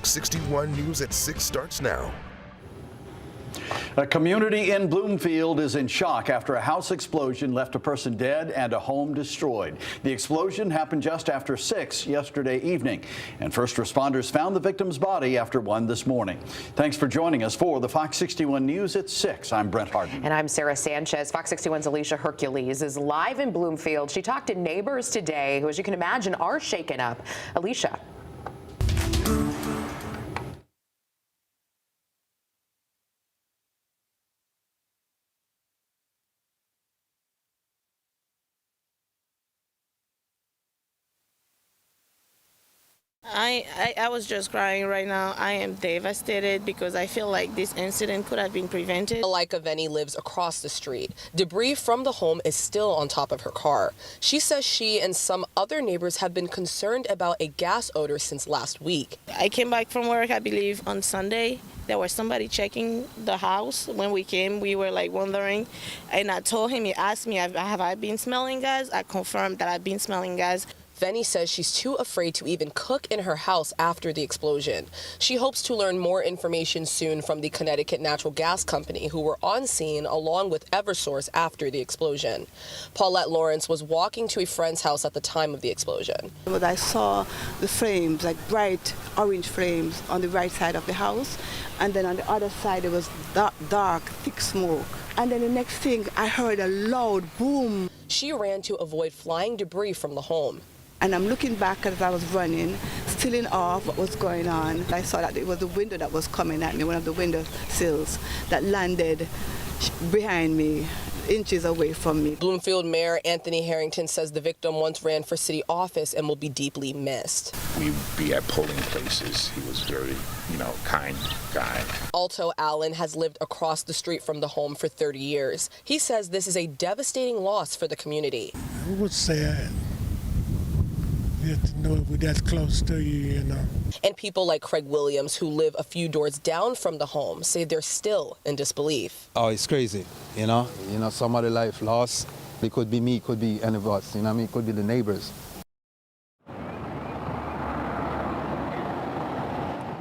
Fox 61 News at 6 starts now. A community in Bloomfield is in shock after a house explosion left a person dead and a home destroyed. The explosion happened just after 6 yesterday evening, and first responders found the victim's body after 1 this morning. Thanks for joining us for the Fox 61 News at 6. I'm Brent Harden. And I'm Sarah Sanchez. Fox 61's Alicia Hercules is live in Bloomfield. She talked to neighbors today who, as you can imagine, are shaken up. Alicia. I was just crying right now. I am devastated because I feel like this incident could have been prevented. Like Aveni lives across the street. Debris from the home is still on top of her car. She says she and some other neighbors have been concerned about a gas odor since last week. I came back from work, I believe, on Sunday. There was somebody checking the house. When we came, we were like wondering. And I told him, he asked me, have I been smelling gas? I confirmed that I've been smelling gas. Veni says she's too afraid to even cook in her house after the explosion. She hopes to learn more information soon from the Connecticut Natural Gas Company, who were on scene along with Eversource after the explosion. Paulette Lawrence was walking to a friend's house at the time of the explosion. But I saw the flames, like bright orange flames on the right side of the house, and then on the other side there was dark, thick smoke. And then the next thing, I heard a loud boom. She ran to avoid flying debris from the home. And I'm looking back as I was running, still in awe of what was going on. I saw that it was the window that was coming at me, one of the window sills that landed behind me, inches away from me. Bloomfield Mayor Anthony Harrington says the victim once ran for city office and will be deeply missed. We'd be at polling places. He was very, kind guy. Alto Allen has lived across the street from the home for 30 years. He says this is a devastating loss for the community. It was sad. You have to know it was that close to you, And people like Craig Williams, who live a few doors down from the home, say they're still in disbelief. Oh, it's crazy, some of the life lost. It could be me, it could be any of us, it could be the neighbors.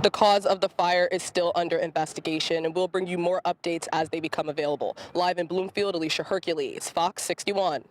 The cause of the fire is still under investigation, and we'll bring you more updates as they become available. Live in Bloomfield, Alicia Hercules, Fox 61.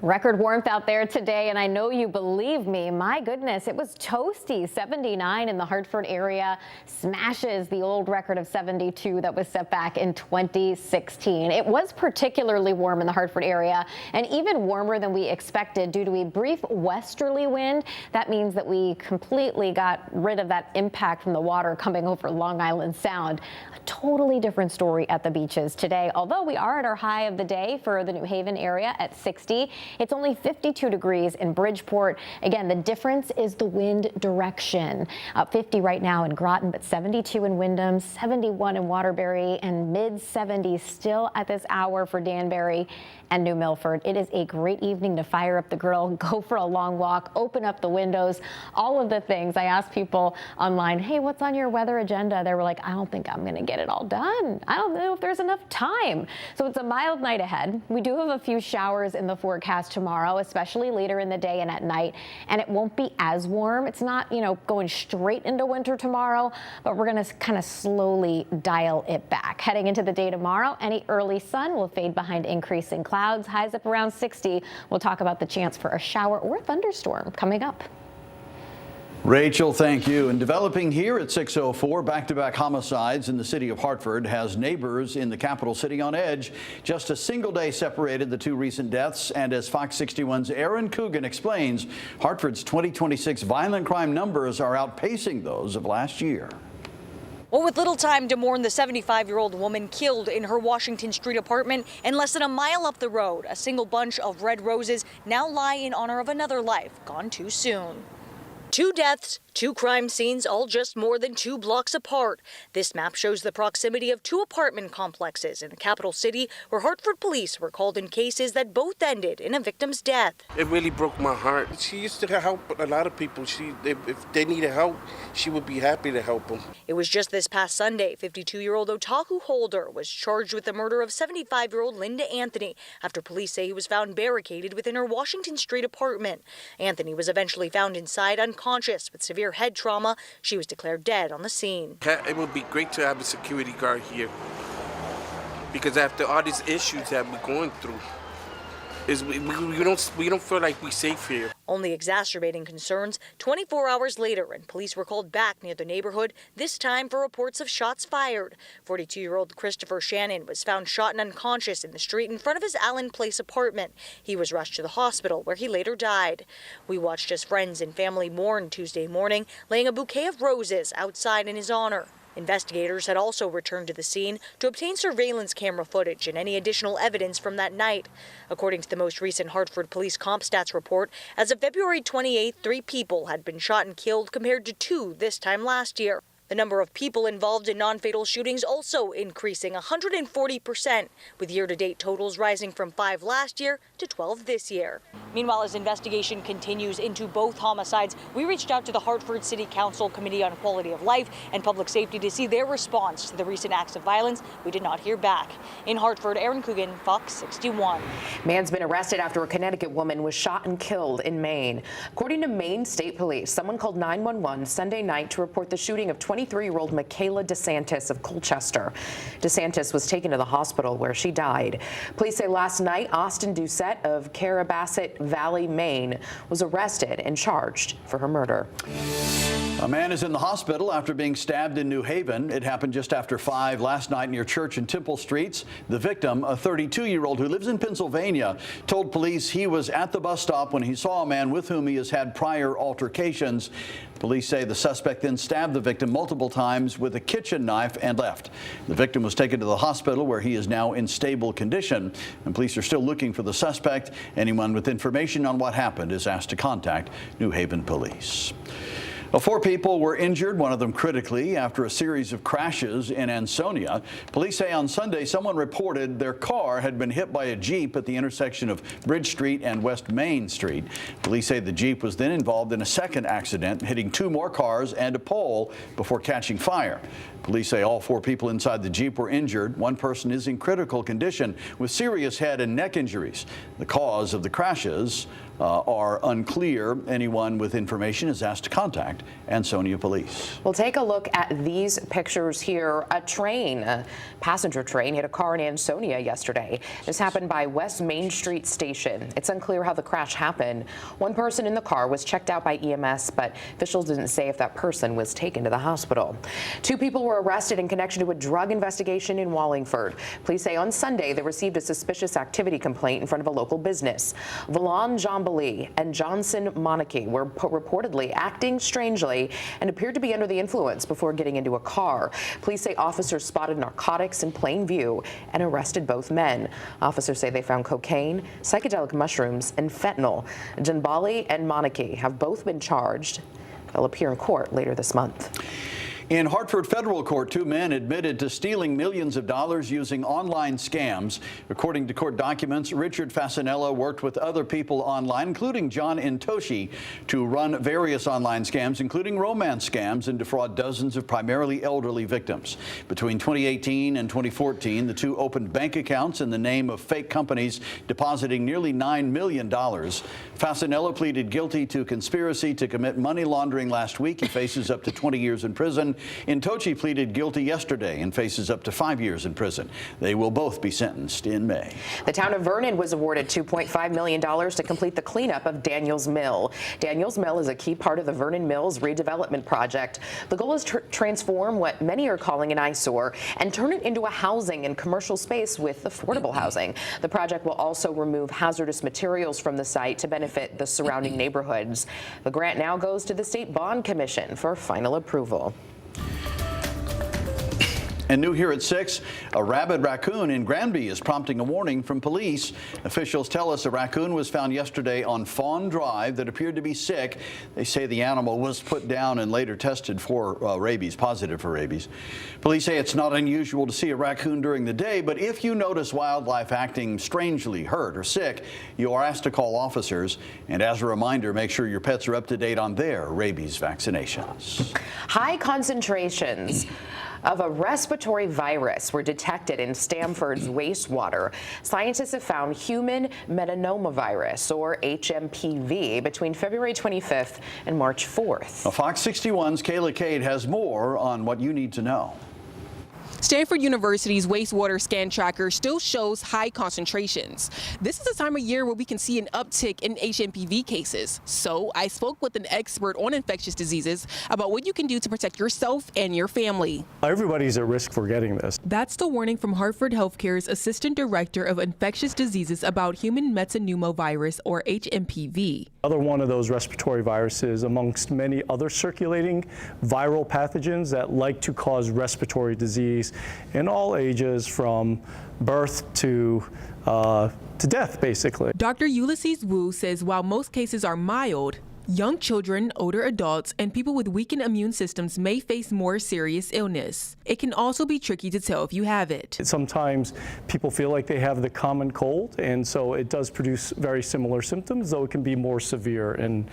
Record warmth out there today, and I know you believe me. My goodness, it was toasty. 79 in the Hartford area smashes the old record of 72 that was set back in 2016. It was particularly warm in the Hartford area, and even warmer than we expected due to a brief westerly wind. That means that we completely got rid of that impact from the water coming over Long Island Sound. A totally different story at the beaches today, although we are at our high of the day for the New Haven area at 60. It's only 52 degrees in Bridgeport. Again, the difference is the wind direction. 50 right now in Groton, but 72 in Windham, 71 in Waterbury, and mid-70s still at this hour for Danbury and New Milford. It is a great evening to fire up the grill, go for a long walk, open up the windows, all of the things. I asked people online, hey, what's on your weather agenda? They were like, I don't think I'm going to get it all done. I don't know if there's enough time. So it's a mild night ahead. We do have a few showers in the forecast tomorrow, especially later in the day and at night, and it won't be as warm. It's not, going straight into winter tomorrow, but we're going to kind of slowly dial it back. Heading into the day tomorrow, any early sun will fade behind increasing clouds, highs up around 60. We'll talk about the chance for a shower or a thunderstorm coming up. Rachel, thank you. And developing here at 6:04, back-to-back homicides in the city of Hartford has neighbors in the capital city on edge. Just a single day separated the two recent deaths. And as Fox 61's Aaron Coogan explains, Hartford's 2026 violent crime numbers are outpacing those of last year. Well, with little time to mourn the 75-year-old woman killed in her Washington Street apartment and less than a mile up the road, a single bunch of red roses now lie in honor of another life gone too soon. 2 deaths, 2 crime scenes, all just more than 2 blocks apart. This map shows the proximity of 2 apartment complexes in the capital city where Hartford police were called in cases that both ended in a victim's death. It really broke my heart. She used to help a lot of people. If they needed help, she would be happy to help them. It was just this past Sunday, 52-year-old Otaku Holder was charged with the murder of 75-year-old Linda Anthony after police say he was found barricaded within her Washington Street apartment. Anthony was eventually found inside unconscious unconscious with severe head trauma. She was declared dead on the scene. It would be great to have a security guard here, because after all these issues that we're going through, we don't feel like we're safe here. Only exacerbating concerns 24 hours later, and police were called back near the neighborhood, this time for reports of shots fired. 42-year-old Christopher Shannon was found shot and unconscious in the street in front of his Allen Place apartment. He was rushed to the hospital, where he later died. We watched as friends and family mourned Tuesday morning, laying a bouquet of roses outside in his honor. Investigators had also returned to the scene to obtain surveillance camera footage and any additional evidence from that night. According to the most recent Hartford Police CompStats report, as of February 28th, 3 people had been shot and killed compared to 2 this time last year. The number of people involved in non-fatal shootings also increasing 140%, with year-to-date totals rising from 5 last year to 12 this year. Meanwhile, as investigation continues into both homicides, we reached out to the Hartford City Council Committee on Quality of Life and Public Safety to see their response to the recent acts of violence. We did not hear back. In Hartford, Aaron Coogan, Fox 61. Man's been arrested after a Connecticut woman was shot and killed in Maine. According to Maine State Police, someone called 911 Sunday night to report the shooting of 23-year-old Michaela DeSantis of Colchester. DeSantis was taken to the hospital where she died. Police say last night, Austin Doucette of Carrabassett Valley, Maine, was arrested and charged for her murder. A man is in the hospital after being stabbed in New Haven. It happened just after 5 last night near Church and Temple Streets. The victim, a 32-year-old who lives in Pennsylvania, told police he was at the bus stop when he saw a man with whom he has had prior altercations. Police say the suspect then stabbed the victim multiple times with a kitchen knife and left. The victim was taken to the hospital where he is now in stable condition. And police are still looking for the suspect. Anyone with information on what happened is asked to contact New Haven Police. 4 people were injured, one of them critically, after a series of crashes in Ansonia. Police say on Sunday someone reported their car had been hit by a Jeep at the intersection of Bridge Street and West Main Street. Police say the Jeep was then involved in a second accident, hitting 2 more cars and a pole before catching fire. Police say all 4 people inside the Jeep were injured. One person is in critical condition with serious head and neck injuries. The cause of the crashes are unclear. Anyone with information is asked to contact Ansonia Police. We'll take a look at these pictures here. A passenger train hit a car in Ansonia yesterday. This happened by West Main Street Station. It's unclear how the crash happened. One person in the car was checked out by EMS, but officials didn't say if that person was taken to the hospital. 2 people were arrested in connection to a drug investigation in Wallingford. Police say on Sunday they received a suspicious activity complaint in front of a local business. Valan Jambali and Johnson Monarchy were reportedly acting strangely and appeared to be under the influence before getting into a car. Police say officers spotted narcotics in plain view and arrested both men. Officers say they found cocaine, psychedelic mushrooms, and fentanyl. Jambali and Monarchy have both been charged. They'll appear in court later this month. In Hartford federal court, 2 men admitted to stealing millions of dollars using online scams. According to court documents, Richard Fasanella worked with other people online, including John Intoshi, to run various online scams, including romance scams, and defraud dozens of primarily elderly victims. Between 2018 and 2014, the 2 opened bank accounts in the name of fake companies, depositing nearly $9 million. Fasanella pleaded guilty to conspiracy to commit money laundering last week. He faces up to 20 years in prison. Intoshi pleaded guilty yesterday and faces up to 5 years in prison. They will both be sentenced in May. The town of Vernon was awarded $2.5 million to complete the cleanup of Daniels Mill. Daniels Mill is a key part of the Vernon Mills redevelopment project. The goal is to transform what many are calling an eyesore and turn it into a housing and commercial space with affordable housing. The project will also remove hazardous materials from the site to benefit the surrounding neighborhoods. The grant now goes to the State Bond Commission for final approval. And new here at 6, a rabid raccoon in Granby is prompting a warning from police. Officials tell us a raccoon was found yesterday on Fawn Drive that appeared to be sick. They say the animal was put down and later tested for rabies, positive for rabies. Police say it's not unusual to see a raccoon during the day, but if you notice wildlife acting strangely hurt or sick, you are asked to call officers. And as a reminder, make sure your pets are up to date on their rabies vaccinations. High concentrations of a respiratory virus were detected in Stanford's wastewater. Scientists have found human metapneumovirus, or HMPV, between February 25th and March 4th. Now, Fox 61's Kayla Cade has more on what you need to know. Stanford University's wastewater scan tracker still shows high concentrations. This is a time of year where we can see an uptick in HMPV cases. So I spoke with an expert on infectious diseases about what you can do to protect yourself and your family. Everybody's at risk for getting this. That's the warning from Hartford Healthcare's Assistant Director of Infectious Diseases about human metapneumovirus, or HMPV. Another one of those respiratory viruses amongst many other circulating viral pathogens that like to cause respiratory disease in all ages, from birth to death, basically. Dr. Ulysses Wu says while most cases are mild, young children, older adults, and people with weakened immune systems may face more serious illness. It can also be tricky to tell if you have it. Sometimes people feel like they have the common cold, and so it does produce very similar symptoms, though it can be more severe in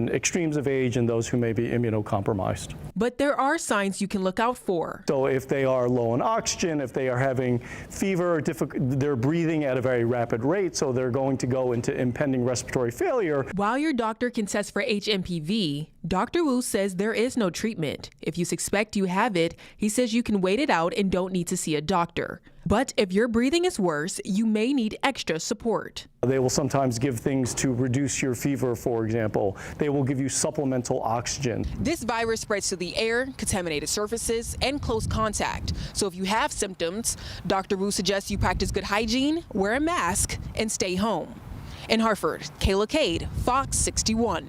extremes of age and those who may be immunocompromised. But there are signs you can look out for. So if they are low on oxygen, if they are having fever, they're breathing at a very rapid rate, so they're going to go into impending respiratory failure. While your doctor can test for HMPV, Dr. Wu says there is no treatment. If you suspect you have it, he says you can wait it out and don't need to see a doctor. But if your breathing is worse, you may need extra support. They will sometimes give things to reduce your fever, for example. They will give you supplemental oxygen. This virus spreads to the air, contaminated surfaces, and close contact. So if you have symptoms, Dr. Wu suggests you practice good hygiene, wear a mask, and stay home. In Hartford, Kayla Cade, Fox 61.